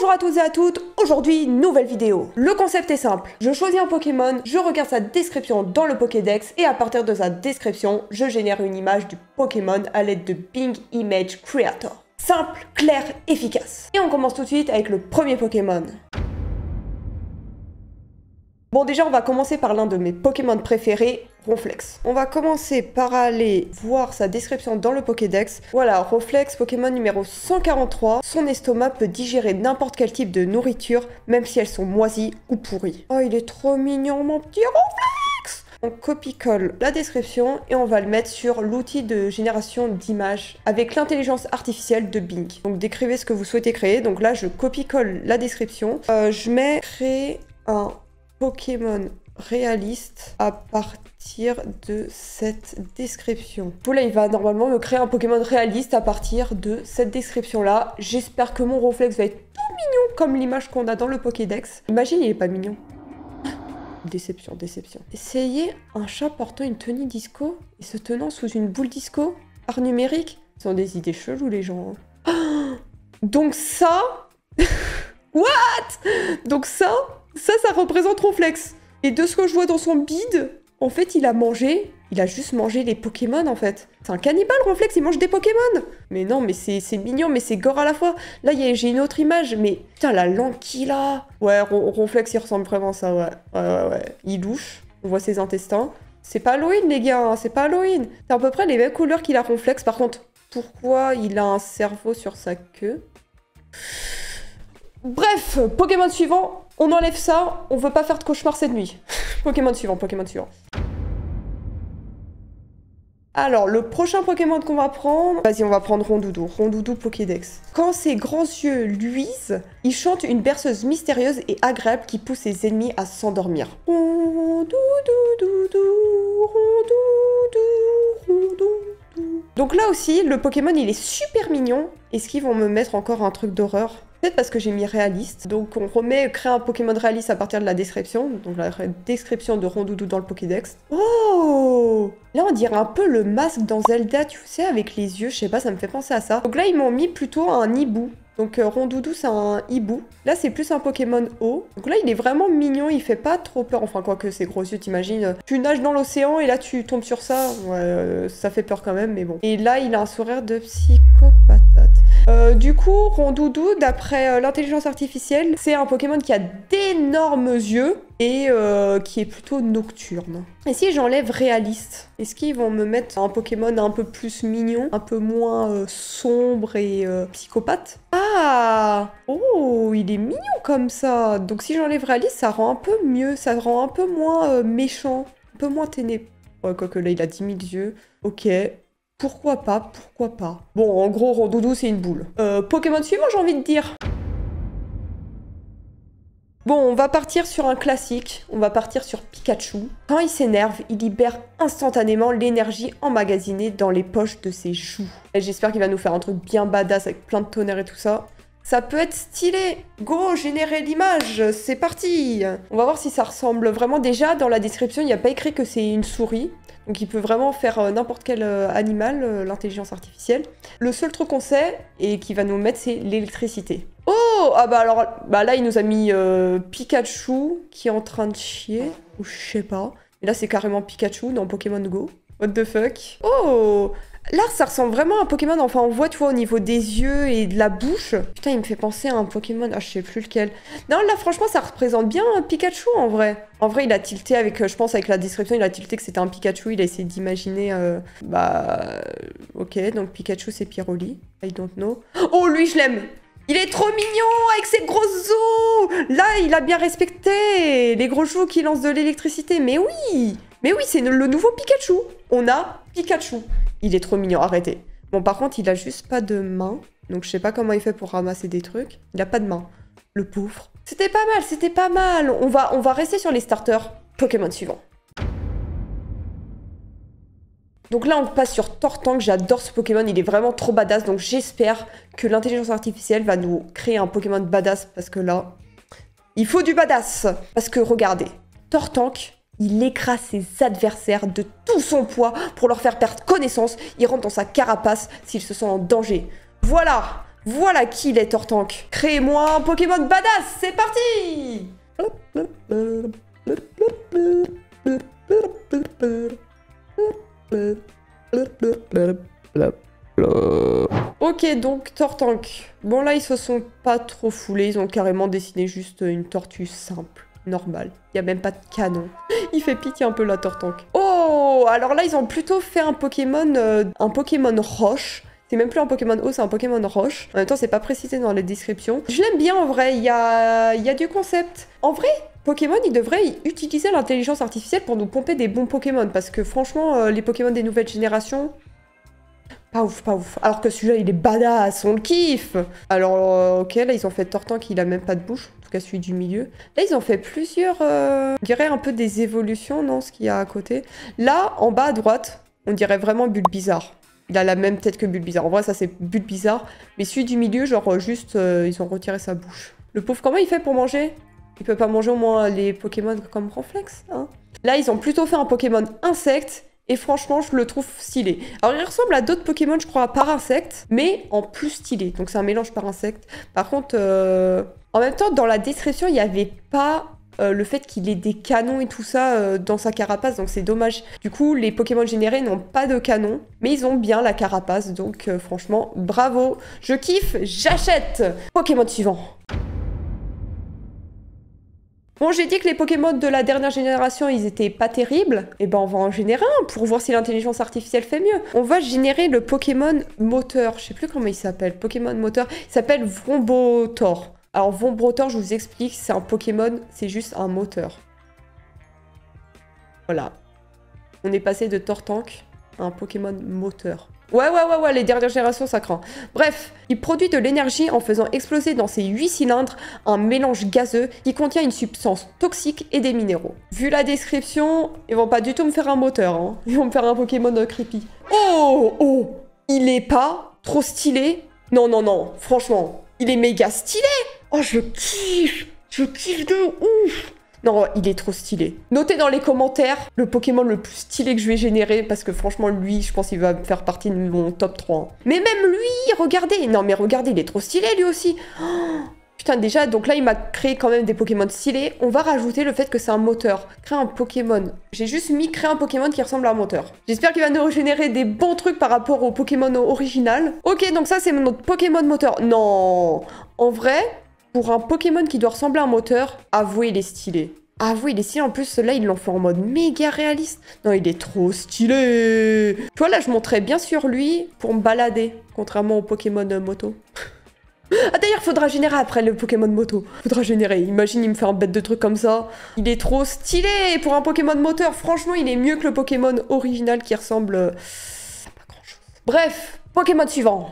Bonjour à tous et à toutes, aujourd'hui nouvelle vidéo. Le concept est simple, je choisis un Pokémon, je regarde sa description dans le Pokédex et à partir de sa description, je génère une image du Pokémon à l'aide de Bing Image Creator. Simple, clair, efficace. Et on commence tout de suite avec le premier Pokémon. Bon déjà on va commencer par l'un de mes Pokémon préférés, Ronflex. On va commencer par aller voir sa description dans le Pokédex. Voilà, Ronflex, Pokémon numéro 143. Son estomac peut digérer n'importe quel type de nourriture, même si elles sont moisies ou pourries. Oh il est trop mignon mon petit Ronflex. On copie-colle la description et on va le mettre sur l'outil de génération d'images avec l'intelligence artificielle de Bing. Donc décrivez ce que vous souhaitez créer. Donc là je copie-colle la description. Je mets créer un Pokémon réaliste à partir de cette description. Là, il va normalement me créer un Pokémon réaliste à partir de cette description-là. J'espère que mon Ronflex va être tout mignon comme l'image qu'on a dans le Pokédex. Imagine, il est pas mignon. Déception, déception. Essayez un chat portant une tenue disco et se tenant sous une boule disco. Art numérique. Ce sont des idées cheloues, les gens. Donc ça... What? Donc ça représente Ronflex. Et de ce que je vois dans son bide, en fait, il a juste mangé les Pokémon, en fait. C'est un cannibale, Ronflex, il mange des Pokémon. Mais non, mais c'est mignon, mais c'est gore à la fois. Là, j'ai une autre image, mais putain, la langue qu'il a. Ouais, Ronflex, il ressemble vraiment à ça, ouais. Ouais. Il louche, on voit ses intestins. C'est pas Halloween, les gars, hein, c'est pas Halloween. C'est à peu près les mêmes couleurs qu'il a Ronflex. Par contre, pourquoi il a un cerveau sur sa queue? Bref, Pokémon suivant, on enlève ça, on veut pas faire de cauchemar cette nuit. Pokémon suivant. Alors, le prochain Pokémon qu'on va prendre... Vas-y, on va prendre Rondoudou. Rondoudou Pokédex. Quand ses grands yeux luisent, il chante une berceuse mystérieuse et agréable qui pousse ses ennemis à s'endormir. Rondoudou, Rondoudou. Donc là aussi, le Pokémon, il est super mignon. Est-ce qu'ils vont me mettre encore un truc d'horreur ? Peut-être parce que j'ai mis réaliste. Donc on remet créer un Pokémon réaliste à partir de la description. Donc la description de Rondoudou dans le Pokédex. Oh! Là on dirait un peu le masque dans Zelda, tu sais, avec les yeux. Je sais pas, ça me fait penser à ça. Donc là ils m'ont mis plutôt un hibou. Donc Rondoudou c'est un hibou. Là c'est plus un Pokémon eau. Donc là il est vraiment mignon, il fait pas trop peur. Enfin quoique ses gros yeux, t'imagines. Tu nages dans l'océan et là tu tombes sur ça. Ouais, ça fait peur quand même, mais bon. Et là il a un sourire de psychopathe. Du coup, Rondoudou, d'après l'intelligence artificielle, c'est un Pokémon qui a d'énormes yeux et qui est plutôt nocturne. Et si j'enlève réaliste, est-ce qu'ils vont me mettre un Pokémon un peu plus mignon, un peu moins sombre et psychopathe? Ah! Oh, il est mignon comme ça! Donc si j'enlève réaliste, ça rend un peu mieux, ça rend un peu moins méchant, un peu moins ténébreux. Ouais, quoique là, il a 10 000 yeux. Ok. Pourquoi pas, pourquoi pas. Bon, en gros, Rondoudou, c'est une boule. Pokémon suivant, j'ai envie de dire. Bon, on va partir sur un classique. On va partir sur Pikachu. Quand il s'énerve, il libère instantanément l'énergie emmagasinée dans les poches de ses joues. Et j'espère qu'il va nous faire un truc bien badass avec plein de tonnerre et tout ça. Ça peut être stylé. Go, générer l'image. C'est parti. On va voir si ça ressemble vraiment. Déjà, dans la description, il n'y a pas écrit que c'est une souris. Donc il peut vraiment faire n'importe quel animal, l'intelligence artificielle. Le seul truc qu'on sait et qui va nous mettre, c'est l'électricité. Oh! Ah bah alors, bah là il nous a mis Pikachu qui est en train de chier, ou je sais pas. Et là c'est carrément Pikachu dans Pokémon Go. What the fuck? Oh! Là, ça ressemble vraiment à un Pokémon. Enfin, on voit, tu vois, au niveau des yeux et de la bouche. Putain, il me fait penser à un Pokémon. Ah, je sais plus lequel. Non, là, franchement, ça représente bien un Pikachu, en vrai. En vrai, il a tilté avec, je pense, avec la description, il a tilté que c'était un Pikachu. Il a essayé d'imaginer, ok, donc Pikachu, c'est Pyroli. I don't know. Oh, lui, je l'aime! Il est trop mignon avec ses gros os! Là, il a bien respecté les gros joues qui lancent de l'électricité. Mais oui! Mais oui, c'est le nouveau Pikachu. On a Pikachu. Il est trop mignon, arrêtez. Bon, par contre, il a juste pas de main. Donc, je sais pas comment il fait pour ramasser des trucs. Il a pas de main. Le pauvre. C'était pas mal, c'était pas mal. On va rester sur les starters. Pokémon suivant. Donc là, on passe sur Tortank. J'adore ce Pokémon. Il est vraiment trop badass. Donc, j'espère que l'intelligence artificielle va nous créer un Pokémon badass. Parce que là, il faut du badass. Parce que, regardez. Tortank... Il écrase ses adversaires de tout son poids pour leur faire perdre connaissance. Il rentre dans sa carapace s'il se sent en danger. Voilà! Voilà qui il est, Tortank. Créez-moi un Pokémon badass, c'est parti! Ok, donc Tortank. Bon, là, ils se sont pas trop foulés. Ils ont carrément dessiné juste une tortue simple, normale. Il y a même pas de canon. Il fait pitié un peu, la Tortank. Oh, alors là, ils ont plutôt fait un Pokémon roche. C'est même plus un Pokémon eau, c'est un Pokémon roche. En même temps, c'est pas précisé dans la description. Je l'aime bien, en vrai. Il y a du concept. En vrai, Pokémon, il devrait utiliser l'intelligence artificielle pour nous pomper des bons Pokémon. Parce que franchement, les Pokémon des nouvelles générations... Pas ouf, pas ouf. Alors que celui-là, il est badass, on le kiffe. Alors, ok, là, ils ont fait Tortank, il a même pas de bouche. En tout cas, celui du milieu. Là, ils ont fait plusieurs... on dirait un peu des évolutions, non, ce qu'il y a à côté. Là, en bas à droite, on dirait vraiment Bulbizarre. Il a la même tête que Bulbizarre. En vrai, ça, c'est Bulbizarre. Mais celui du milieu, genre, juste, ils ont retiré sa bouche. Le pauvre, comment il fait pour manger? Il peut pas manger au moins les Pokémon comme Ronflex, hein? Là, ils ont plutôt fait un Pokémon insecte. Et franchement, je le trouve stylé. Alors, il ressemble à d'autres Pokémon, je crois, par insecte, mais en plus stylé. Donc, c'est un mélange par insecte. Par contre, en même temps, dans la description, il n'y avait pas le fait qu'il ait des canons et tout ça dans sa carapace. Donc, c'est dommage. Du coup, les Pokémon générés n'ont pas de canon, mais ils ont bien la carapace. Donc, franchement, bravo. Je kiffe, j'achète. Pokémon suivant. Bon, j'ai dit que les Pokémon de la dernière génération, ils étaient pas terribles. Et ben, on va en générer un pour voir si l'intelligence artificielle fait mieux. On va générer le Pokémon moteur. Je sais plus comment il s'appelle. Pokémon moteur. Il s'appelle Vombotor. Alors, Vombotor, je vous explique, c'est un Pokémon, c'est juste un moteur. Voilà. On est passé de Tortank à un Pokémon moteur. Ouais, les dernières générations, ça craint. Bref, il produit de l'énergie en faisant exploser dans ses 8 cylindres un mélange gazeux qui contient une substance toxique et des minéraux. Vu la description, ils vont pas du tout me faire un moteur, hein. Ils vont me faire un Pokémon creepy. Oh, il est pas trop stylé? Non, franchement, il est méga stylé. Oh, je kiffe de ouf. Non, il est trop stylé. Notez dans les commentaires le Pokémon le plus stylé que je vais générer, parce que franchement, lui, je pense qu'il va faire partie de mon top 3. Mais même lui, regardez. Non, mais regardez, il est trop stylé, lui aussi. Oh, putain, déjà, donc là, il m'a créé quand même des Pokémon stylés. On va rajouter le fait que c'est un moteur. Créer un Pokémon. J'ai juste mis créer un Pokémon qui ressemble à un moteur. J'espère qu'il va nous régénérer des bons trucs par rapport au Pokémon original. Ok, donc ça, c'est notre Pokémon moteur. Non, en vrai... Pour un Pokémon qui doit ressembler à un moteur, avouez, il est stylé. Avouez, il est stylé. En plus, là, ils l'ont fait en mode méga réaliste. Non, il est trop stylé. Tu vois, là, je monterais bien sur lui pour me balader, contrairement au Pokémon moto. Ah, d'ailleurs, faudra générer après le Pokémon moto. Faudra générer. Imagine, il me fait un bête de truc comme ça. Il est trop stylé pour un Pokémon moteur. Franchement, il est mieux que le Pokémon original qui ressemble à pas grand-chose. Bref, Pokémon suivant.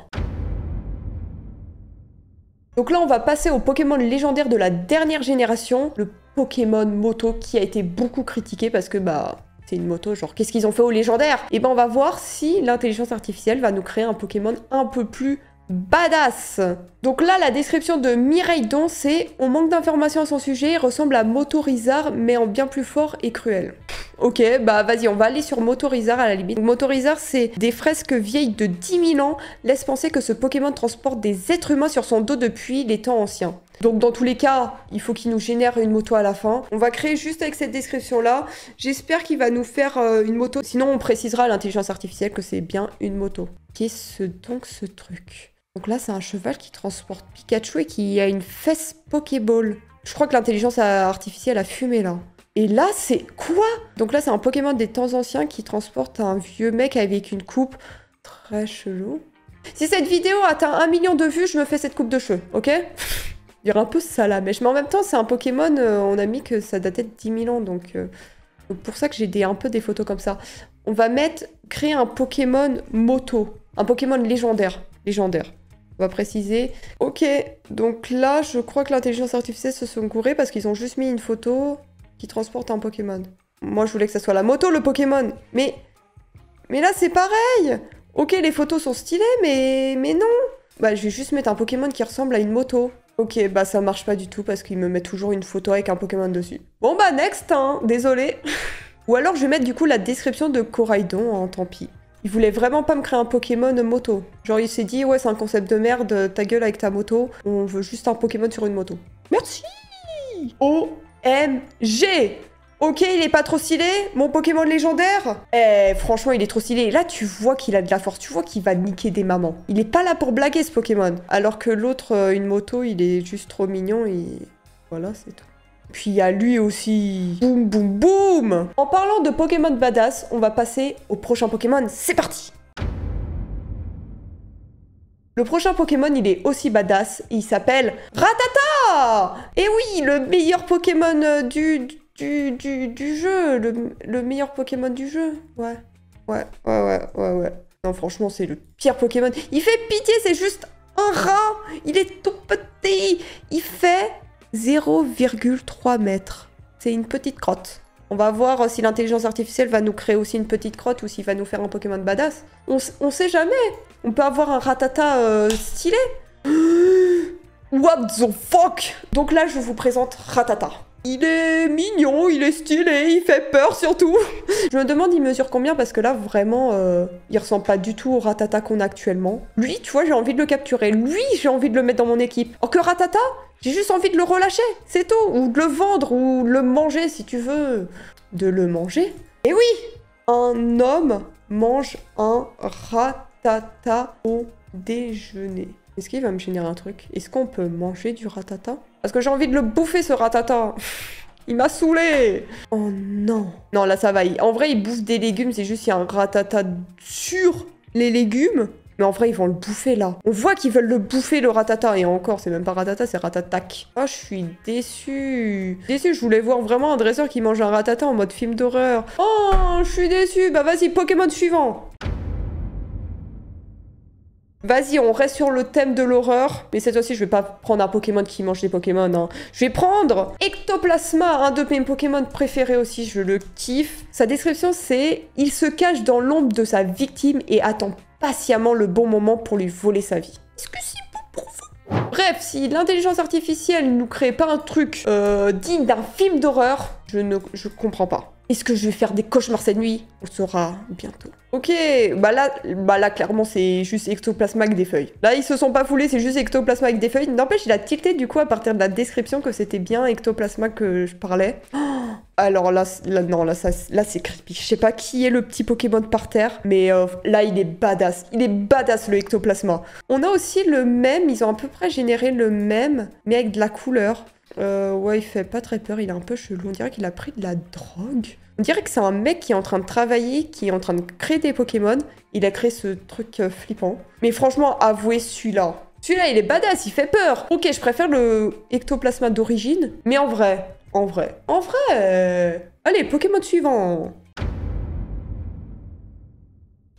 Donc là, on va passer au Pokémon légendaire de la dernière génération, le Pokémon moto qui a été beaucoup critiqué parce que, bah, c'est une moto, genre, qu'est-ce qu'ils ont fait au légendaire? Et ben, on va voir si l'intelligence artificielle va nous créer un Pokémon un peu plus badass. Donc là, la description de Miraidon, c'est « On manque d'informations à son sujet, il ressemble à Motorizard, mais en bien plus fort et cruel. » Ok, bah vas-y, on va aller sur Motorizard à la limite. Donc, Motorizard, c'est des fresques vieilles de 10 000 ans, laissent penser que ce Pokémon transporte des êtres humains sur son dos depuis les temps anciens. Donc dans tous les cas, il faut qu'il nous génère une moto à la fin. On va créer juste avec cette description-là. J'espère qu'il va nous faire une moto. Sinon, on précisera à l'intelligence artificielle que c'est bien une moto. Qu'est-ce donc ce truc? Donc là, c'est un cheval qui transporte Pikachu et qui a une fesse Pokéball. Je crois que l'intelligence artificielle a fumé là. Et là, c'est quoi? Donc là, c'est un Pokémon des temps anciens qui transporte un vieux mec avec une coupe très chelou. Si cette vidéo atteint 1 million de vues, je me fais cette coupe de cheveux, ok? Il y aura un peu salamèche. Mais en même temps, c'est un Pokémon, on a mis que ça datait de 10 000 ans, donc pour ça que j'ai un peu des photos comme ça. On va créer un Pokémon moto, un Pokémon légendaire. On va préciser. Ok, donc là, je crois que l'intelligence artificielle se sont gourés parce qu'ils ont juste mis une photo qui transporte un Pokémon. Moi, je voulais que ça soit la moto, le Pokémon. Mais là, c'est pareil. Ok, les photos sont stylées, mais non. Bah, je vais juste mettre un Pokémon qui ressemble à une moto. Ok, bah ça marche pas du tout parce qu'il me met toujours une photo avec un Pokémon dessus. Bon bah next, hein, désolé. Ou alors je vais mettre du coup la description de Coraidon, hein, tant pis. Il voulait vraiment pas me créer un Pokémon moto. Genre il s'est dit ouais c'est un concept de merde, ta gueule avec ta moto, on veut juste un Pokémon sur une moto. Merci. OMG. Ok, il est pas trop stylé, mon Pokémon légendaire. Eh, franchement, il est trop stylé. Là, tu vois qu'il a de la force, tu vois qu'il va niquer des mamans. Il est pas là pour blaguer, ce Pokémon. Alors que l'autre, une moto, il est juste trop mignon et... Voilà, c'est tout. Puis il y a lui aussi. Boum, boum, boum. En parlant de Pokémon badass, on va passer au prochain Pokémon. C'est parti. Le prochain Pokémon, il est aussi badass. Et il s'appelle Rattata. Et oui, le meilleur Pokémon du jeu. Le meilleur Pokémon du jeu. Ouais. Non, franchement, c'est le pire Pokémon. Il fait pitié, c'est juste un rat. Il est tout petit. Il fait 0,3 mètres. C'est une petite crotte. On va voir si l'intelligence artificielle va nous créer aussi une petite crotte ou s'il va nous faire un Pokémon badass. On sait jamais. On peut avoir un Rattata stylé. What the fuck? Donc là, je vous présente Rattata. Il est mignon, il est stylé, il fait peur surtout. Je me demande il mesure combien parce que là vraiment il ressemble pas du tout au Rattata qu'on a actuellement. Lui tu vois j'ai envie de le capturer, lui j'ai envie de le mettre dans mon équipe. Or que Rattata j'ai juste envie de le relâcher, c'est tout. Ou de le vendre ou de le manger si tu veux. De le manger. Et oui, un homme mange un Rattata au déjeuner. Est-ce qu'il va me générer un truc? Est-ce qu'on peut manger du Rattata? Parce que j'ai envie de le bouffer, ce Rattata. Il m'a saoulé. Oh non. Non, là, ça va. En vrai, il bouffe des légumes. C'est juste qu'il y a un Rattata sur les légumes. Mais en vrai, ils vont le bouffer, là. On voit qu'ils veulent le bouffer, le Rattata. Et encore, c'est même pas Rattata, c'est Ratatac. Oh, je suis déçue. Déçue, je voulais voir vraiment un dresseur qui mange un Rattata en mode film d'horreur. Oh, je suis déçue. Bah, vas-y, Pokémon suivant. Vas-y, on reste sur le thème de l'horreur. Mais cette fois-ci, je vais pas prendre un Pokémon qui mange des Pokémon. Hein. Je vais prendre Ectoplasma, un de mes Pokémon préférés aussi. Je le kiffe. Sa description, c'est « Il se cache dans l'ombre de sa victime et attend patiemment le bon moment pour lui voler sa vie. » Est-ce que c'est bon pour vous? Bref, si l'intelligence artificielle nous crée pas un truc digne d'un film d'horreur, je comprends pas. Est-ce que je vais faire des cauchemars cette nuit? On saura bientôt. Ok, bah là clairement, c'est juste Ectoplasma avec des feuilles. Là, ils se sont pas foulés, c'est juste Ectoplasma avec des feuilles. N'empêche, il a tilté du coup à partir de la description que c'était bien Ectoplasma que je parlais. Oh, alors là c'est creepy. Je sais pas qui est le petit Pokémon par terre, mais là, il est badass. Il est badass, le Ectoplasma. On a aussi le même, ils ont à peu près généré le même, mais avec de la couleur. Ouais, il fait pas très peur, il est un peu chelou. On dirait qu'il a pris de la drogue. On dirait que c'est un mec qui est en train de travailler, qui est en train de créer des Pokémon. Il a créé ce truc flippant. Mais franchement, avouez celui-là. Celui-là, il est badass, il fait peur. Ok, je préfère le Ectoplasma d'origine. Mais en vrai. Allez, Pokémon suivant.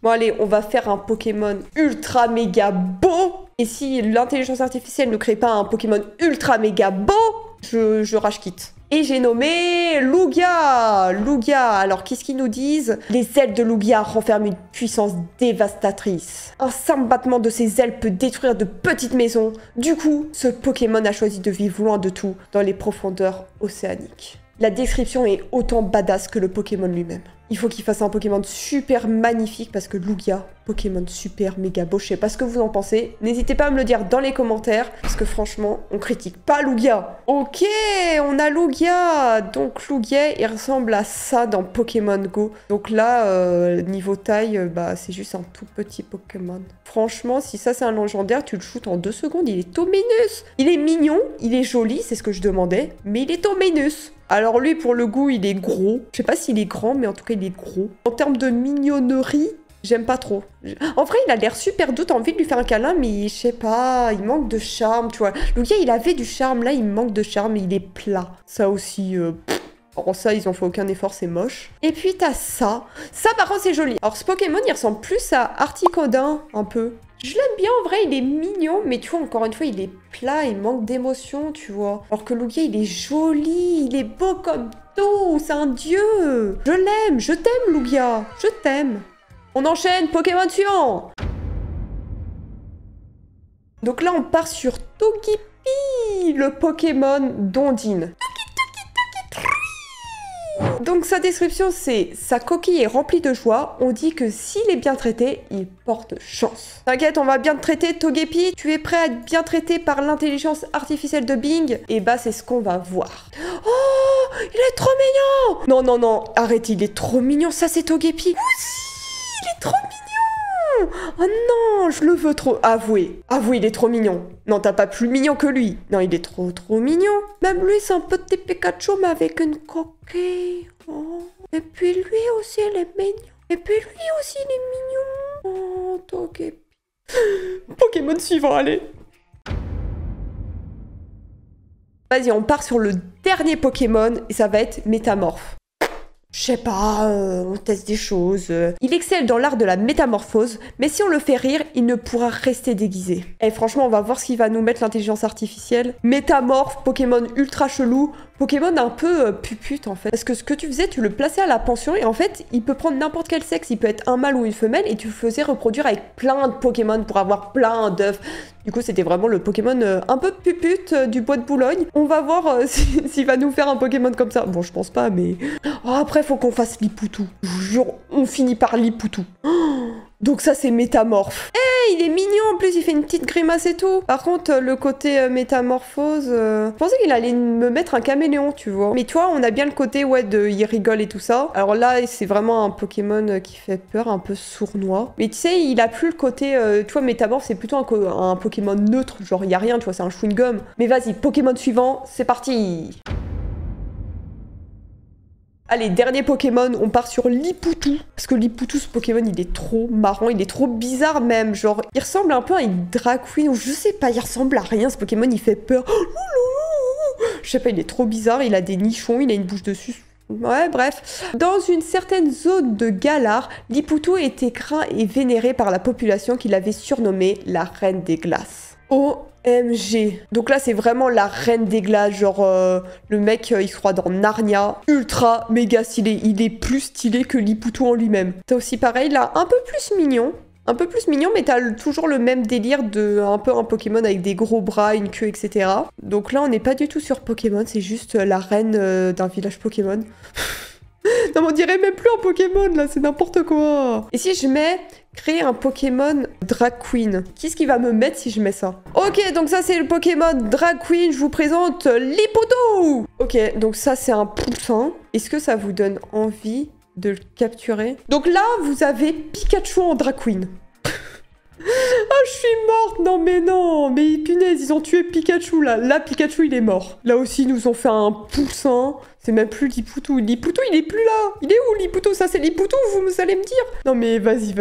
Bon, allez, on va faire un Pokémon ultra méga beau. Et si l'intelligence artificielle ne crée pas un Pokémon ultra méga beau, je rage quitte. Et j'ai nommé Lugia. Lugia, alors qu'est-ce qu'ils nous disent? Les ailes de Lugia renferment une puissance dévastatrice. Un simple battement de ses ailes peut détruire de petites maisons. Du coup, ce Pokémon a choisi de vivre loin de tout, dans les profondeurs océaniques. La description est autant badass que le Pokémon lui-même. Il faut qu'il fasse un Pokémon super magnifique parce que Lugia, Pokémon super méga beau. Je sais pas ce que vous en pensez. N'hésitez pas à me le dire dans les commentaires parce que franchement, on critique pas Lugia. Ok, on a Lugia. Donc Lugia, il ressemble à ça dans Pokémon Go. Donc là, niveau taille, bah c'est juste un tout petit Pokémon. Franchement, si ça c'est un légendaire, tu le shootes en 2 secondes. Il est toménus. Il est mignon, il est joli, c'est ce que je demandais. Mais il est toménus. Alors lui, pour le goût, il est gros. Je sais pas s'il est grand, mais en tout cas, il est gros. En termes de mignonnerie, j'aime pas trop. En vrai, il a l'air super doux. T'as envie de lui faire un câlin, mais je sais pas, il manque de charme, tu vois. Lugia, il avait du charme. Là, il manque de charme, il est plat. Ça aussi... Alors ça, ils ont fait aucun effort, c'est moche. Et puis t'as ça. Ça, par contre, c'est joli. Alors ce Pokémon, il ressemble plus à Articodin, un peu. Je l'aime bien, en vrai, il est mignon, mais tu vois, encore une fois, il est plat, il manque d'émotion, tu vois. Alors que Lugia, il est joli, il est beau comme tout, c'est un dieu. Je l'aime, je t'aime, Lugia, je t'aime. On enchaîne, Pokémon suivant. Donc là, on part sur Togepi, le Pokémon d'Ondine. Donc sa description c'est: sa coquille est remplie de joie, on dit que s'il est bien traité, il porte chance. T'inquiète, on va bien te traiter Togepi, tu es prêt à être bien traité par l'intelligence artificielle de Bing? Et bah c'est ce qu'on va voir. Oh, il est trop mignon! Non, non, non, arrête, il est trop mignon, ça c'est Togepi. Aussi, il est trop mignon! Oh non, je le veux trop. Avouez, il est trop mignon. Non, t'as pas plus mignon que lui. Non, il est trop mignon. Même lui, c'est un petit Pikachu, mais avec une coquille. Oh. Et puis lui aussi, il est mignon. Et puis lui aussi, il est mignon. Oh, Togepi. Pokémon suivant, allez. Vas-y, on part sur le dernier Pokémon, et ça va être Métamorphe. Je sais pas, on teste des choses. Il excelle dans l'art de la métamorphose, mais si on le fait rire, il ne pourra rester déguisé. Et franchement, on va voir ce qu'il va nous mettre l'intelligence artificielle. Métamorphe, Pokémon ultra chelou, Pokémon un peu pupute en fait. Parce que ce que tu faisais, tu le plaçais à la pension et en fait, il peut prendre n'importe quel sexe, il peut être un mâle ou une femelle et tu le faisais reproduire avec plein de Pokémon pour avoir plein d'œufs. Du coup, c'était vraiment le Pokémon un peu pupute du bois de Boulogne. On va voir s'il va nous faire un Pokémon comme ça. Bon, je pense pas, mais... Oh, après, faut qu'on fasse Lipoutou. Je vous jure, on finit par Lipoutou. Oh, donc ça, c'est Métamorphe. Eh, il est mignon en plus, il fait une petite grimace et tout. Par contre, le côté métamorphose... Je pensais qu'il allait me mettre un caméléon, tu vois. Mais tu vois, on a bien le côté, ouais, de il rigole et tout ça. Alors là, c'est vraiment un Pokémon qui fait peur, un peu sournois. Mais tu sais, il a plus le côté... tu vois, Métamorphe, c'est plutôt un Pokémon neutre. Genre, il y a rien, tu vois, c'est un chewing-gum. Mais vas-y, Pokémon suivant, c'est parti. Allez, dernier Pokémon, on part sur Lipoutou. Parce que Lipoutou, ce Pokémon, il est trop marrant, il est trop bizarre même. Genre, il ressemble un peu à une drag queen, ou je sais pas, il ressemble à rien, ce Pokémon, il fait peur. Je sais pas, il est trop bizarre, il a des nichons, il a une bouche dessus. Ouais, bref. Dans une certaine zone de Galar, Lipoutou était craint et vénéré par la population qui l'avait surnommée la Reine des Glaces. OMG. Donc là, c'est vraiment la Reine des Glaces. Genre, le mec, il se croit dans Narnia. Ultra, méga stylé. Il est plus stylé que Lipoutou en lui-même. T'as aussi pareil, là, un peu plus mignon. Un peu plus mignon, mais t'as toujours le même délire de un peu un Pokémon avec des gros bras, une queue, etc. Donc là, on n'est pas du tout sur Pokémon. C'est juste la reine d'un village Pokémon. Non, mais on dirait même plus un Pokémon, là. C'est n'importe quoi. Et si je mets... créer un Pokémon Drag Queen. Qu'est-ce qu'il va me mettre si je mets ça? Ok, donc ça c'est le Pokémon Drag Queen. Je vous présente Lipoutou. Ok, donc ça c'est un poussin. Est-ce que ça vous donne envie de le capturer? Donc là, vous avez Pikachu en Drag Queen. Ah, je suis morte. Non, mais punaise, ils ont tué Pikachu, là. Là, Pikachu, il est mort. Là aussi, ils nous ont fait un poussin. C'est même plus Lipoutou. Lipoutou, il est plus là. Il est où, Lipoutou? Ça, c'est Lipoutou, vous allez me dire? Non, mais vas-y.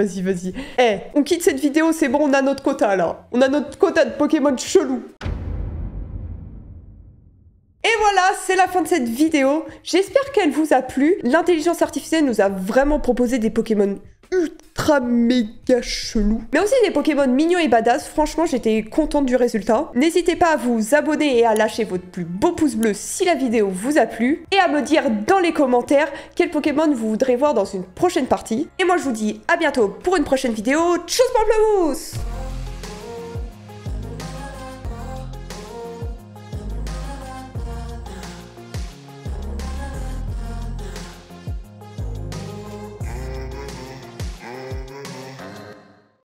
Eh, on quitte cette vidéo, c'est bon, on a notre quota, là. On a notre quota de Pokémon chelou. Et voilà, c'est la fin de cette vidéo. J'espère qu'elle vous a plu. L'intelligence artificielle nous a vraiment proposé des Pokémon ultra méga chelous. Mais aussi des Pokémon mignons et badass. Franchement, j'étais contente du résultat. N'hésitez pas à vous abonner et à lâcher votre plus beau pouce bleu si la vidéo vous a plu. Et à me dire dans les commentaires quel Pokémon vous voudrez voir dans une prochaine partie. Et moi, je vous dis à bientôt pour une prochaine vidéo. Tchuss, pamplemousse!